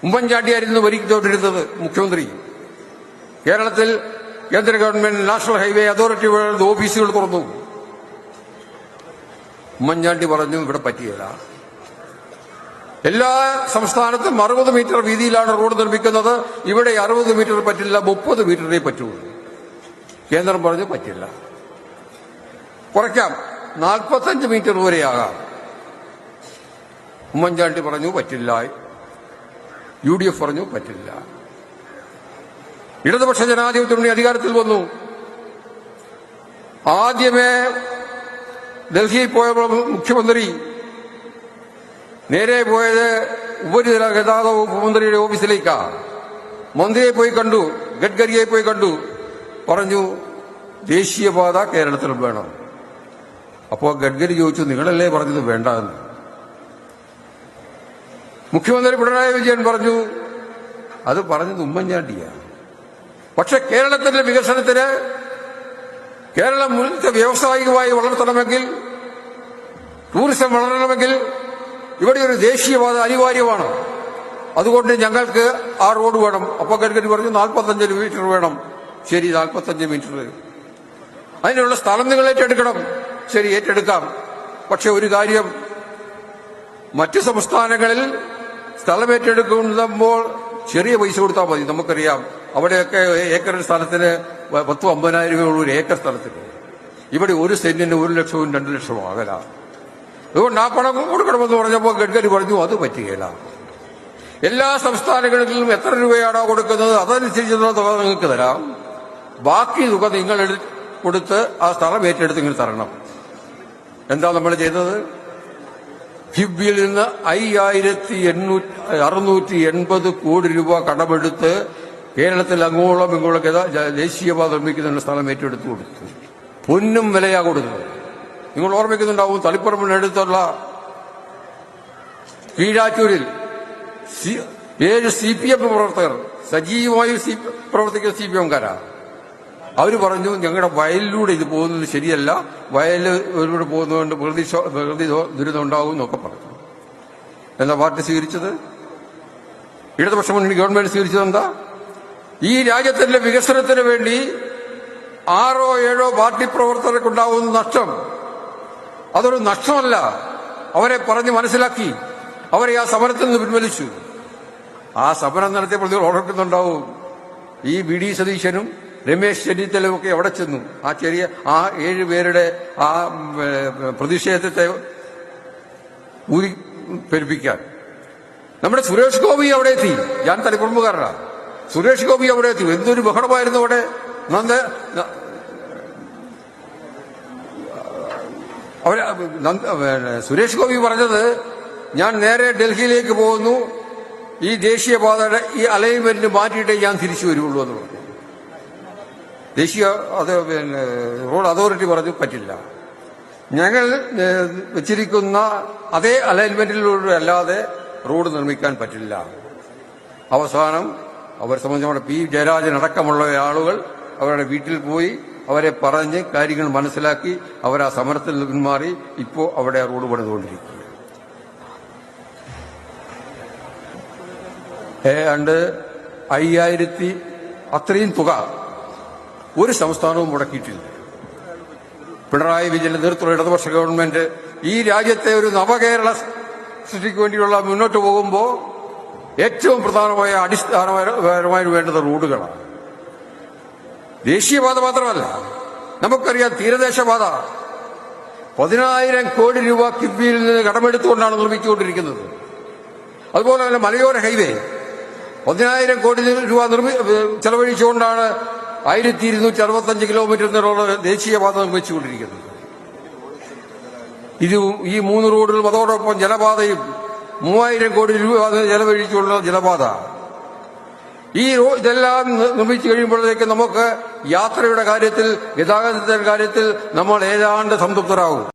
ഉമ്മൻചാണ്ടിയായിരുന്നു ഭരിച്ചുകൊണ്ടിരുന്നത് മുഖ്യമന്ത്രി. കേരളത്തിൽ കേന്ദ്ര ഗവൺമെന്റ് നാഷണൽ ഹൈവേ അതോറിറ്റി ഓഫീസുകൾ തുറന്നു. ഉമ്മൻചാണ്ടി പറഞ്ഞു ഇവിടെ പറ്റിയില്ല. എല്ലാ സംസ്ഥാനത്തും 60 മീറ്റർ വീതിയിലാണ് റോഡ് നിർമ്മിക്കുന്നത്, ഇവിടെ 60 മീറ്റർ പറ്റില്ല, 30 മീറ്ററേ പറ്റുള്ളൂ. കേന്ദ്രം പറഞ്ഞു പറ്റില്ല, കുറയ്ക്കാം, 45 മീറ്റർ വരെയാകാം. ഉമ്മൻചാണ്ടി പറഞ്ഞു പറ്റില്ല, UDF പറഞ്ഞു പറ്റില്ല. ഇടതുപക്ഷ ജനാധിപത്യ മുന്നണി അധികാരത്തിൽ വന്നു. ആദ്യമേ ഡൽഹിയിൽ പോയപ്പോൾ മുഖ്യമന്ത്രി നേരെ പോയത് ഉപരിതല ഗതാഗത വകുപ്പ് മന്ത്രിയുടെ ഓഫീസിലേക്കാണ്. മന്ത്രിയെ പോയി കണ്ടു, ഗഡ്കരിയെ പോയി കണ്ടു, പറഞ്ഞു ദേശീയപാത കേരളത്തിൽ വേണം. അപ്പോൾ ഗഡ്കരി ചോദിച്ചു നിങ്ങളല്ലേ പറഞ്ഞത് വേണ്ട എന്ന്. മുഖ്യമന്ത്രി പിണറായി വിജയൻ പറഞ്ഞു അത് പറഞ്ഞത് ഉമ്മൻചാണ്ടിയാണ്. പക്ഷെ കേരളത്തിന്റെ വികസനത്തിന് കേരളം വ്യാവസായികമായി വളർത്തണമെങ്കിൽ, ടൂറിസം വളരണമെങ്കിൽ ഇവിടെ ഒരു ദേശീയപാത അനിവാര്യമാണ്. അതുകൊണ്ട് ഞങ്ങൾക്ക് ആ റോഡ് വേണം. അപ്പോൾ ഗഡ്കരി പറഞ്ഞു 45 മീറ്റർ വേണം. ശരി, 45 മീറ്റർ. അതിനുള്ള സ്ഥലം നിങ്ങൾ ഏറ്റെടുക്കണം. ശരി, ഏറ്റെടുക്കാം. പക്ഷെ ഒരു കാര്യം, മറ്റ് സംസ്ഥാനങ്ങളിൽ സ്ഥലം ഏറ്റെടുക്കുമ്പോൾ ചെറിയ പൈസ കൊടുത്താൽ മതി. നമുക്കറിയാം അവിടെയൊക്കെ ഏക്കർ സ്ഥലത്തിന് 10-50,000 രൂപയുള്ള ഒരു ഏക്കർ സ്ഥലത്തിന്. ഇവിടെ ഒരു സെന്റിന് 1 ലക്ഷവും 2 ലക്ഷവും ആകല. അതുകൊണ്ട് ആ പണം കൊടുക്കണമെന്ന് പറഞ്ഞപ്പോൾ ഗഡ്കരി പറഞ്ഞു അത് പറ്റുകയില്ല. എല്ലാ സംസ്ഥാനങ്ങളിലും എത്ര രൂപയാണോ കൊടുക്കുന്നത് അതനുസരിച്ചുള്ള തുക നിങ്ങൾക്ക് തരാം, ബാക്കി തുക നിങ്ങൾ കൊടുത്ത് ആ സ്ഥലം ഏറ്റെടുത്ത് നിങ്ങൾ തരണം. എന്താ നമ്മൾ ചെയ്തത്? കിഫ്ബിയിൽ നിന്ന് 5,680 കോടി രൂപ കടമെടുത്ത് കേരളത്തിൽ അങ്ങോളം ഇങ്ങോളം ദേശീയപാത നിർമ്മിക്കുന്ന സ്ഥലം ഏറ്റെടുത്ത് കൊടുത്തു. പൊന്നും വിലയാ കൊടുത്തത്. നിങ്ങൾ ഓർമ്മിക്കുന്നുണ്ടാവും, തളിപ്പറമ്പിനടുത്തുള്ള കീഴാറ്റൂരിൽ 7 CPM പ്രവർത്തകർ, സജീവമായി പ്രവർത്തിക്കുന്ന CPM-കാരാണ്. അവർ പറഞ്ഞു ഞങ്ങളുടെ വയലിലൂടെ ഇത് പോകുന്നത് ശരിയല്ല, വയലിലൂടെ പോകുന്നതുകൊണ്ട് പ്രകൃതി ദുരിതം ഉണ്ടാവും എന്നൊക്കെ പറഞ്ഞു. എന്താ പാർട്ടി സ്വീകരിച്ചത്? ഇടതുപക്ഷ മുന്നണി ഗവൺമെന്റ് സ്വീകരിച്ചത് എന്താ? ഈ രാജ്യത്തിന്റെ വികസനത്തിന് വേണ്ടി 6-7 പാർട്ടി പ്രവർത്തകർക്കുണ്ടാവുന്ന നഷ്ടം അതൊരു നഷ്ടമല്ല. അവരെ പറഞ്ഞ് മനസ്സിലാക്കി അവരെ ആ സമരത്തിൽ നിന്ന് പിൻവലിച്ചു. ആ സമരം നടത്തിയപ്പോൾ നിങ്ങൾ ഓർക്കുന്നുണ്ടാവും, ഈ VD സതീശനും രമേശ് ചെന്നിത്തലയും ഒക്കെ എവിടെ ചെന്നു? ആ 7 പേരുടെ ആ പ്രതിഷേധത്തെ ഊരി പെരുപ്പിക്കാൻ. നമ്മുടെ സുരേഷ് ഗോപി അവിടെ എത്തി. ഞാൻ തളിപ്പറമ്പുകാരനാണ്. സുരേഷ് ഗോപി അവിടെ എത്തി. എന്തൊരു ബഹളമായിരുന്നു അവിടെ. സുരേഷ് ഗോപി പറഞ്ഞത് ഞാൻ നേരെ ഡൽഹിയിലേക്ക് പോകുന്നു, ഈ ദേശീയപാതയുടെ ഈ അലൈൻമെന്റ് മാറ്റിയിട്ടേ ഞാൻ തിരിച്ചു വരുള്ളൂ എന്ന് പറഞ്ഞു. റോഡ് അതോറിറ്റി പറഞ്ഞു പറ്റില്ല, ഞങ്ങൾ വെച്ചിരിക്കുന്ന അതേ അലൈൻമെന്റിലൂടെ അല്ലാതെ റോഡ് നിർമ്മിക്കാൻ പറ്റില്ല. അവസാനം അവരെ സംബന്ധിച്ച് P. ജയരാജൻ അടക്കമുള്ള ആളുകൾ അവരുടെ വീട്ടിൽ പോയി അവരെ പറഞ്ഞ് കാര്യങ്ങൾ മനസ്സിലാക്കി അവർ ആ സമരത്തിൽ നിന്ന് പിന്മാറി. ഇപ്പോൾ അവിടെ റോഡ് പണിതുകൊണ്ടിരിക്കുക. ഏതാണ്ട് 5,000 അത്രയും തുക ഒരു സംസ്ഥാനവും മുടക്കിയിട്ടില്ല. പിണറായി വിജയന്റെ നേതൃത്വത്തിലുള്ള ഇടതുപക്ഷ ഗവൺമെന്റ് ഈ രാജ്യത്തെ ഒരു നവകേരള സൃഷ്ടിക്ക് വേണ്ടിയുള്ള മുന്നോട്ട് പോകുമ്പോൾ ഏറ്റവും പ്രധാനമായ അടിസ്ഥാനപരമായി വേണ്ടത് റോഡുകളാണ്. ദേശീയപാത മാത്രമല്ല, നമുക്കറിയാം തീരദേശപാത 10,000 കോടി രൂപ കിഫ്ബിയിൽ നിന്ന് കടമെടുത്തുകൊണ്ടാണ് നിർമ്മിച്ചുകൊണ്ടിരിക്കുന്നത്. അതുപോലെ തന്നെ മലയോര ഹൈവേ 10,000 കോടി രൂപ ചെലവഴിച്ചുകൊണ്ടാണ് 1,265 കിലോമീറ്റർ നീളമുള്ള ദേശീയപാത നിർമ്മിച്ചുകൊണ്ടിരിക്കുന്നത്. ഈ 3 റോഡുകളും അതോടൊപ്പം ജലപാതയും 3,000 കോടി രൂപ ചെലവഴിച്ചുള്ള ജലപാത. ഇതെല്ലാം നിർമ്മിച്ചു കഴിയുമ്പോഴേക്ക് നമുക്ക് യാത്രയുടെ കാര്യത്തിൽ, ഗതാഗതത്തിന്റെ കാര്യത്തിൽ നമ്മൾ ഏതാണ്ട് സംതൃപ്തരാകും.